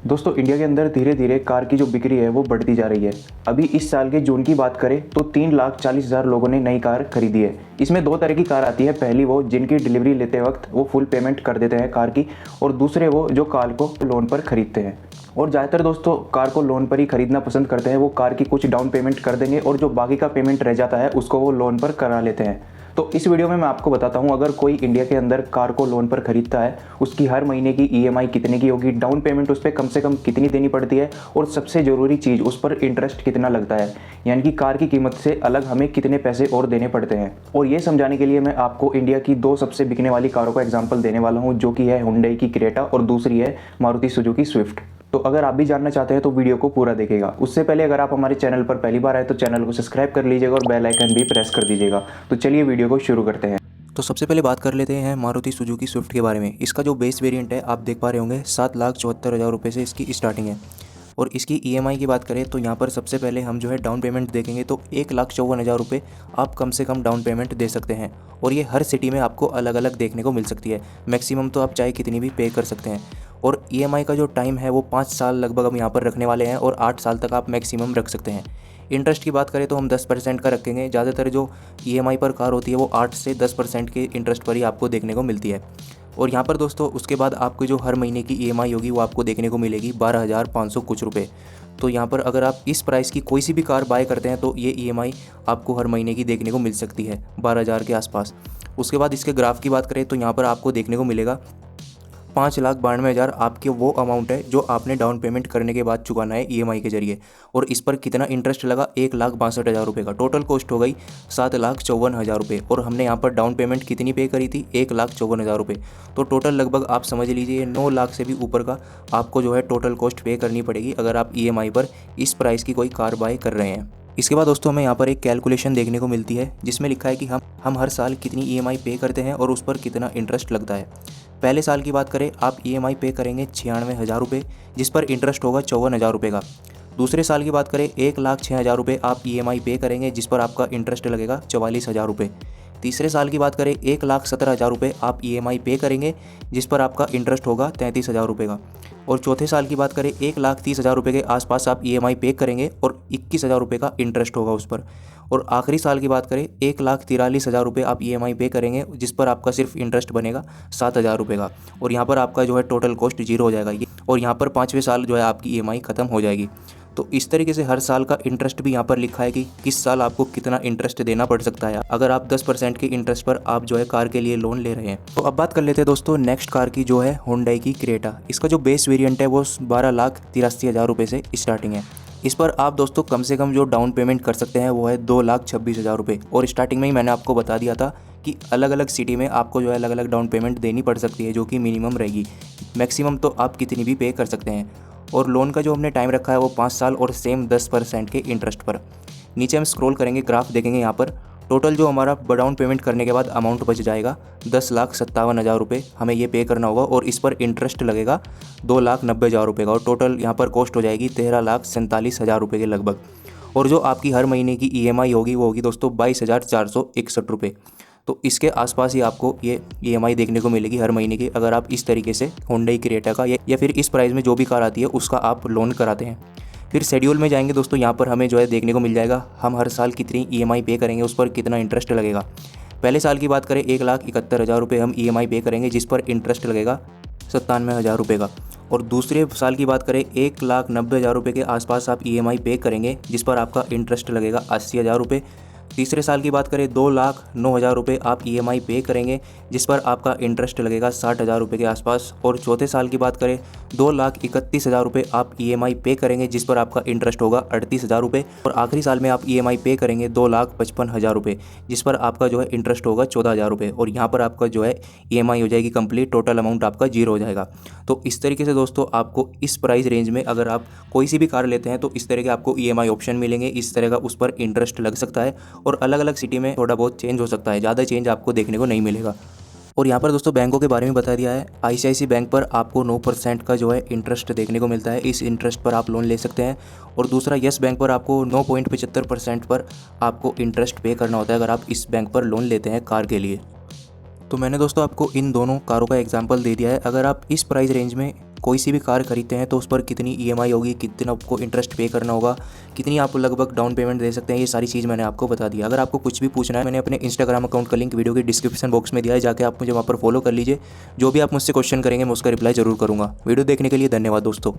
दोस्तों इंडिया के अंदर धीरे धीरे कार की जो बिक्री है वो बढ़ती जा रही है। अभी इस साल के जून की बात करें तो 3,40,000 लोगों ने नई कार खरीदी है। इसमें दो तरह की कार आती है, पहली वो जिनकी डिलीवरी लेते वक्त वो फुल पेमेंट कर देते हैं कार की, और दूसरे वो जो कार को लोन पर खरीदते हैं। और ज़्यादातर दोस्तों कार को लोन पर ही खरीदना पसंद करते हैं। वो कार की कुछ डाउन पेमेंट कर देंगे और जो बाकी का पेमेंट रह जाता है उसको वो लोन पर करा लेते हैं। तो इस वीडियो में मैं आपको बताता हूँ, अगर कोई इंडिया के अंदर कार को लोन पर खरीदता है उसकी हर महीने की ईएमआई कितने की होगी, डाउन पेमेंट उस पर कम से कम कितनी देनी पड़ती है, और सबसे ज़रूरी चीज़ उस पर इंटरेस्ट कितना लगता है, यानी कि कार की कीमत से अलग हमें कितने पैसे और देने पड़ते हैं। और ये समझाने के लिए मैं आपको इंडिया की दो सबसे बिकने वाली कारों का एग्जाम्पल देने वाला हूँ, जो कि है हुंडई की क्रेटा और दूसरी है मारुति सुजुकी स्विफ्ट। तो अगर आप भी जानना चाहते हैं तो वीडियो को पूरा देखिएगा। उससे पहले अगर आप हमारे चैनल पर पहली बार आए तो चैनल को सब्सक्राइब कर लीजिएगा और बेल आइकन भी प्रेस कर दीजिएगा। तो चलिए वीडियो को शुरू करते हैं। तो सबसे पहले बात कर लेते हैं मारुति सुजुकी स्विफ्ट के बारे में। इसका जो बेस वेरिएंट है आप देख पा रहे होंगे 7,74,000 रुपये से इसकी स्टार्टिंग है। और इसकी ईएमआई की बात करें तो यहाँ पर सबसे पहले हम जो है डाउन पेमेंट देखेंगे तो 1,54,000 रुपये आप कम से कम डाउन पेमेंट दे सकते हैं। और ये हर सिटी में आपको अलग अलग देखने को मिल सकती है। मैक्सिमम तो आप चाहे कितनी भी पे कर सकते हैं। और ईएमआई का जो टाइम है वो 5 साल लगभग हम यहाँ पर रखने वाले हैं, और 8 साल तक आप मैक्सिमम रख सकते हैं। इंटरेस्ट की बात करें तो हम 10% का रखेंगे। ज़्यादातर जो ईएमआई पर कार होती है वो 8 से 10% के इंटरेस्ट पर ही आपको देखने को मिलती है। और यहाँ पर दोस्तों उसके बाद आपको जो हर महीने की ईएमआई होगी वो आपको देखने को मिलेगी 12,500 कुछ रुपये। तो यहाँ पर अगर आप इस प्राइस की कोई सी भी कार बाय करते हैं तो ये ईएमआई आपको हर महीने की देखने को मिल सकती है 12,000 के आसपास। उसके बाद इसके ग्राफ की बात करें तो यहाँ पर आपको देखने को मिलेगा 5,92,000 आपके वो अमाउंट है जो आपने डाउन पेमेंट करने के बाद चुकाना है ईएमआई के जरिए। और इस पर कितना इंटरेस्ट लगा, 1,62,000 रुपये का। टोटल कॉस्ट हो गई 7,54,000 रुपये। और हमने यहाँ पर डाउन पेमेंट कितनी पे करी थी, 1,54,000 रुपये। तो टोटल लगभग आप समझ लीजिए 9 लाख से भी ऊपर का आपको जो है टोटल कॉस्ट पे करनी पड़ेगी अगर आप ईएमआई पर इस प्राइस की कोई कार बाय कर रहे हैं। इसके बाद दोस्तों हमें यहाँ पर एक कैलकुलेशन देखने को मिलती है जिसमें लिखा है कि हम हर साल कितनी ईएमआई पे करते हैं और उस पर कितना इंटरेस्ट लगता है। पहले साल की बात करें आप ईएमआई पे करेंगे 96,000 रुपये, जिस पर इंटरेस्ट होगा 54,000 रुपये का। दूसरे साल की बात करें 1,06,000 रुपये आप ईएमआई पे करेंगे, जिस पर आपका इंटरेस्ट लगेगा 44,000 रुपये। तीसरे साल की बात करें 1,17,000 रुपये आप ईएमआई पे करेंगे, जिस पर आपका इंटरेस्ट होगा 33,000 रुपये का। और चौथे साल की बात करें 1,30,000 रुपये के आसपास आप ईएमआई पे करेंगे और 21,000 रुपये का इंटरेस्ट होगा उस पर। और आखिरी साल की बात करें 1,43,000 रुपये आप ईएमआई पे करेंगे, जिस पर आपका सिर्फ इंटरेस्ट बनेगा 7,000 रुपये का। और यहाँ पर आपका जो है टोटल कॉस्ट जीरो हो जाएगा ये। और यहाँ पर 5वें साल जो है आपकी ईएमआई ख़त्म हो जाएगी। तो इस तरीके से हर साल का इंटरेस्ट भी यहाँ पर लिखा है कि किस साल आपको कितना इंटरेस्ट देना पड़ सकता है अगर आप 10% के इंटरेस्ट पर आप जो है कार के लिए लोन ले रहे हैं। तो अब बात कर लेते हैं दोस्तों नेक्स्ट कार की, जो है हुंडई की क्रेटा। इसका जो बेस वेरिएंट है वो 12,83,000 रुपये से स्टार्टिंग है। इस पर आप दोस्तों कम से कम जो डाउन पेमेंट कर सकते हैं वो है 2,26,000 रुपये। और स्टार्टिंग में ही मैंने आपको बता दिया था कि अलग अलग सिटी में आपको जो है अलग अलग डाउन पेमेंट देनी पड़ सकती है, जो कि मिनिमम रहेगी। मैक्सिमम तो आप कितनी भी पे कर सकते हैं। और लोन का जो हमने टाइम रखा है वो 5 साल और सेम 10% के इंटरेस्ट पर। नीचे हम स्क्रॉल करेंगे, ग्राफ देखेंगे, यहाँ पर टोटल जो हमारा डाउन पेमेंट करने के बाद अमाउंट बच जाएगा 10,57,000 रुपये हमें ये पे करना होगा। और इस पर इंटरेस्ट लगेगा 2,90,000 रुपये का। और टोटल यहाँ पर कॉस्ट हो जाएगी 13,47,000 रुपये के लगभग। और जो आपकी हर महीने की ईएमआई होगी वो होगी दोस्तों 22,461 रुपये। तो इसके आसपास ही आपको ये ईएमआई देखने को मिलेगी हर महीने की, अगर आप इस तरीके से हुंडई क्रेटा का या फिर इस प्राइस में जो भी कार आती है उसका आप लोन कराते हैं। फिर शेड्यूल में जाएंगे दोस्तों, यहाँ पर हमें जो है देखने को मिल जाएगा हम हर साल कितनी ईएमआई पे करेंगे, उस पर कितना इंटरेस्ट लगेगा। पहले साल की बात करें 1,71,000 रुपये हम ईएमआई पे करेंगे, जिस पर इंटरेस्ट लगेगा 97,000 रुपये का। और दूसरे साल की बात करें 1,90,000 रुपये के आसपास आप ईएमआई पे करेंगे, जिस पर आपका इंटरेस्ट लगेगा 80,000 रुपये। तीसरे साल की बात करें 2,09,000 रुपये आप ईएमआई पे करेंगे, जिस पर आपका इंटरेस्ट लगेगा 60,000 रुपये के आसपास। और चौथे साल की बात करें 2,31,000 रुपये आप ईएमआई पे करेंगे, जिस पर आपका इंटरेस्ट होगा 38,000 रुपये। और आखिरी साल में आप ईएमआई पे करेंगे 2,55,000 रुपये, जिस पर आपका जो है इंटरेस्ट होगा 14,000 रुपये। और यहाँ पर आपका जो है ईएमआई हो जाएगी कंप्लीट, टोटल अमाउंट आपका जीरो हो जाएगा। तो इस तरीके से दोस्तों आपको इस प्राइस रेंज में अगर आप कोई सी भी कार लेते हैं तो इस तरह के आपको ईएमआई ऑप्शन मिलेंगे, इस तरह का उस पर इंटरेस्ट लग सकता है। और अलग अलग सिटी में थोड़ा बहुत चेंज हो सकता है, ज़्यादा चेंज आपको देखने को नहीं मिलेगा। और यहाँ पर दोस्तों बैंकों के बारे में बता दिया है। आईसीआईसी बैंक पर आपको 9% का जो है इंटरेस्ट देखने को मिलता है, इस इंटरेस्ट पर आप लोन ले सकते हैं। और दूसरा येस बैंक पर आपको 9.75% पर आपको इंटरेस्ट पे करना होता है अगर आप इस बैंक पर लोन लेते हैं कार के लिए। तो मैंने दोस्तों आपको इन दोनों कारों का एग्जांपल दे दिया है। अगर आप इस प्राइस रेंज में कोई सी भी कार खरीदते हैं तो उस पर कितनी ईएमआई होगी, कितना आपको इंटरेस्ट पे करना होगा, कितनी आप लगभग डाउन पेमेंट दे सकते हैं, ये सारी चीज़ मैंने आपको बता दिया। अगर आपको कुछ भी पूछना है, मैंने अपने इंस्टाग्राम अकाउंट का लिंक वीडियो के डिस्क्रिप्शन बॉक्स में दिया है, जाके आप मुझे वहाँ पर फॉलो कर लीजिए। जो भी आप मुझसे क्वेश्चन करेंगे मैं उसका रिप्लाई जरूर करूँगा। वीडियो देखने के लिए धन्यवाद दोस्तों।